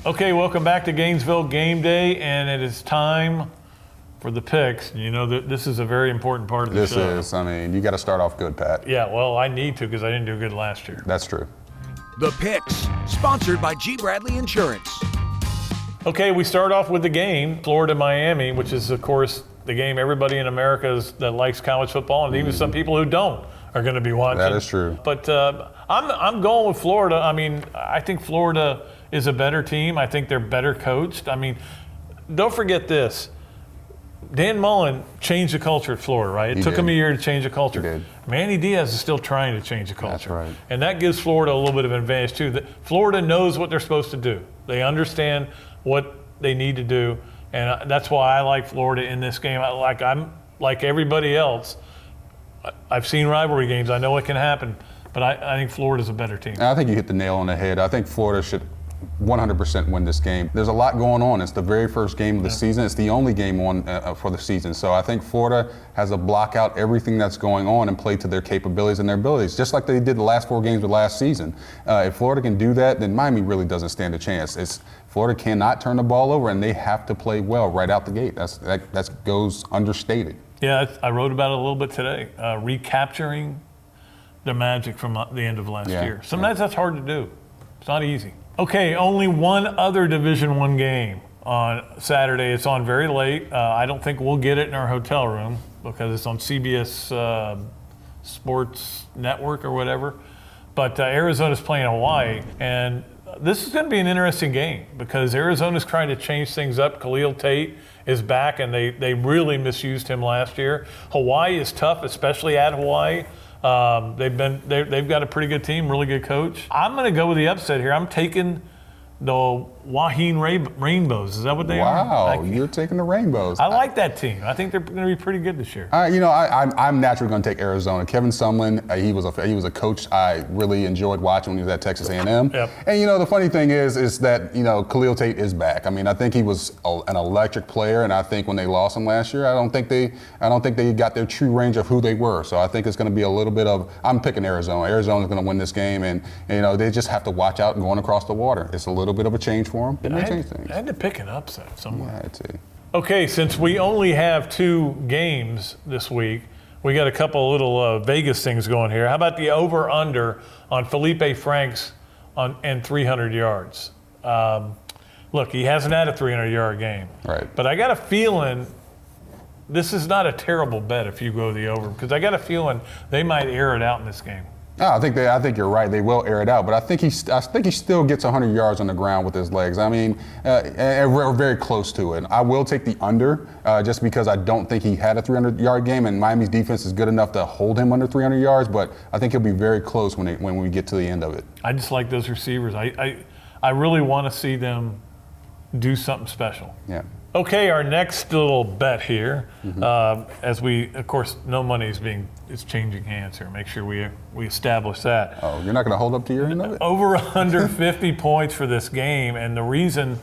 Okay, welcome back to Gainesville Game Day, and it is time for the picks. You know, this is a very important part of the show. This is, I mean, you got to start off good, Pat. Yeah, well, I need to because I didn't do good last year. That's true. The Picks, sponsored by G. Bradley Insurance. Okay, we start off with the game, Florida-Miami, which is, of course, the game everybody in America that likes college football, and even some people who don't are going to be watching. That is true. But I'm going with Florida. I mean, I think Florida is a better team. I think they're better coached. I mean, don't forget this. Dan Mullen changed the culture at Florida, right? It took him a year to change the culture. He did. Manny Diaz is still trying to change the culture. That's right. And that gives Florida a little bit of an advantage, too. Florida knows what they're supposed to do. They understand what they need to do, and that's why I like Florida in this game. I'm like everybody else. I've seen rivalry games. I know what can happen, but I think Florida's a better team. I think you hit the nail on the head. I think Florida should 100% win this game. There's a lot going on. It's the very first game of the season. It's the only game on for the season. So I think Florida has to block out everything that's going on and play to their capabilities and their abilities, just like they did the last 4 games of last season. If Florida can do that, then Miami really doesn't stand a chance. Florida cannot turn the ball over, and they have to play well right out the gate. That goes understated. Yeah, I wrote about it a little bit today. Recapturing the magic from the end of last year. Sometimes that's hard to do. It's not easy. Okay, only one other Division I game on Saturday. It's on very late. I don't think we'll get it in our hotel room because it's on CBS Sports Network or whatever. But Arizona's playing Hawaii, and this is going to be an interesting game because Arizona's trying to change things up. Khalil Tate is back, and they really misused him last year. Hawaii is tough, especially at Hawaii. They've got a pretty good team, really good coach. I'm going to go with the upset here. I'm taking the Wahine Rainbows. Is that what they are? Wow, you're taking the Rainbows. I like that team. I think they're going to be pretty good this year. I'm naturally going to take Arizona. Kevin Sumlin, he was a coach I really enjoyed watching when he was at Texas A&M. Yep. And the funny thing is that Khalil Tate is back. I mean, I think he was an electric player, and I think when they lost him last year, I don't think they got their true range of who they were. So I think it's going to be a little bit of I'm picking Arizona. Arizona's going to win this game, and they just have to watch out going across the water. It's a little bit of a change for them. I had to pick an upset somewhere. Yeah, I had to. Okay, since we only have 2 games this week, we got a couple little Vegas things going here. How about the over/under on Felipe Franks and 300 yards? Look, he hasn't had a 300-yard game. Right. But I got a feeling this is not a terrible bet if you go the over, because I got a feeling they might air it out in this game. No, I think you're right. They will air it out, but I think he still gets 100 yards on the ground with his legs. I mean, and we're very close to it. I will take the under just because I don't think he had a 300-yard game, and Miami's defense is good enough to hold him under 300 yards. But I think he'll be very close when we get to the end of it. I just like those receivers. I really want to see them do something special. Yeah. Okay, our next little bet here, as we, of course, no money is changing hands here. Make sure we establish that. Oh, you're not going to hold up to your end of it? Over under 50 points for this game, and the reason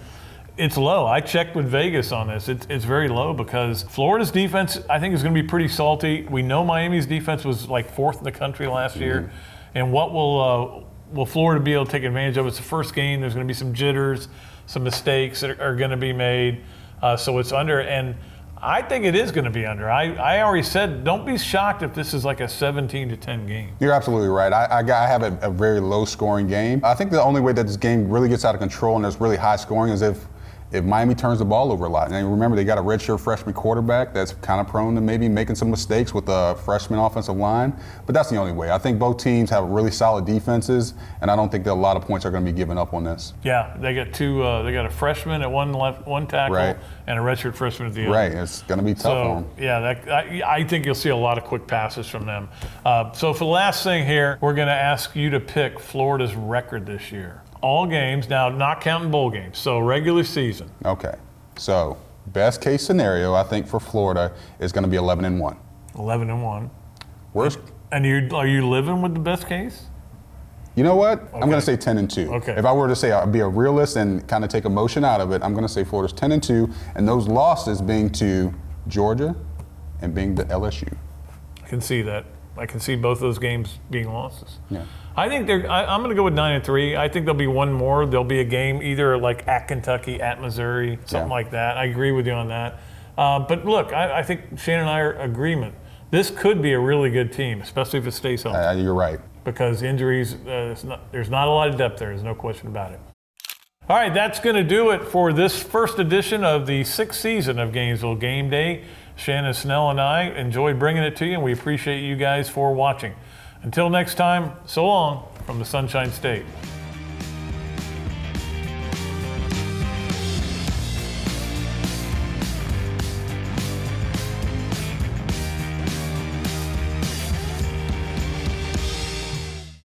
it's low, I checked with Vegas on this. It's very low because Florida's defense, I think, is going to be pretty salty. We know Miami's defense was like 4th in the country last year, and what will Florida be able to take advantage of? It's the first game. There's going to be some jitters, some mistakes that are going to be made. So it's under, and I think it is going to be under. I already said, don't be shocked if this is like a 17-10 game. You're absolutely right. I have a very low-scoring game. I think the only way that this game really gets out of control and there's really high scoring is if Miami turns the ball over a lot. And remember, they got a redshirt freshman quarterback that's kind of prone to maybe making some mistakes with a freshman offensive line. But that's the only way. I think both teams have really solid defenses, and I don't think that a lot of points are going to be given up on this. Yeah, they got they got a freshman at one tackle, right, and a redshirt freshman at the other. Right, it's going to be tough for them. Yeah, I think you'll see a lot of quick passes from them. So for the last thing here, we're going to ask you to pick Florida's record this year. All games, now not counting bowl games, so regular season. Okay, so best case scenario, I think for Florida is going to be 11-1. 11-1. Worst. And are you living with the best case? You know what? Okay. I'm going to say 10-2. Okay. If I were to say I'd be a realist and kind of take emotion out of it, I'm going to say Florida's 10-2, and those losses being to Georgia and being to LSU. I can see that. I can see both those games being losses. Yeah. I think I'm going to go with 9-3. I think there'll be one more. There'll be a game either like at Kentucky, at Missouri, something like that. I agree with you on that. But look, I think Shane and I are in agreement. This could be a really good team, especially if it stays healthy. You're right. Because injuries, there's not a lot of depth there. There's no question about it. All right, that's going to do it for this first edition of the 6th season of Gainesville Game Day. Shannon Snell and I enjoyed bringing it to you, and we appreciate you guys for watching. Until next time, so long from the Sunshine State.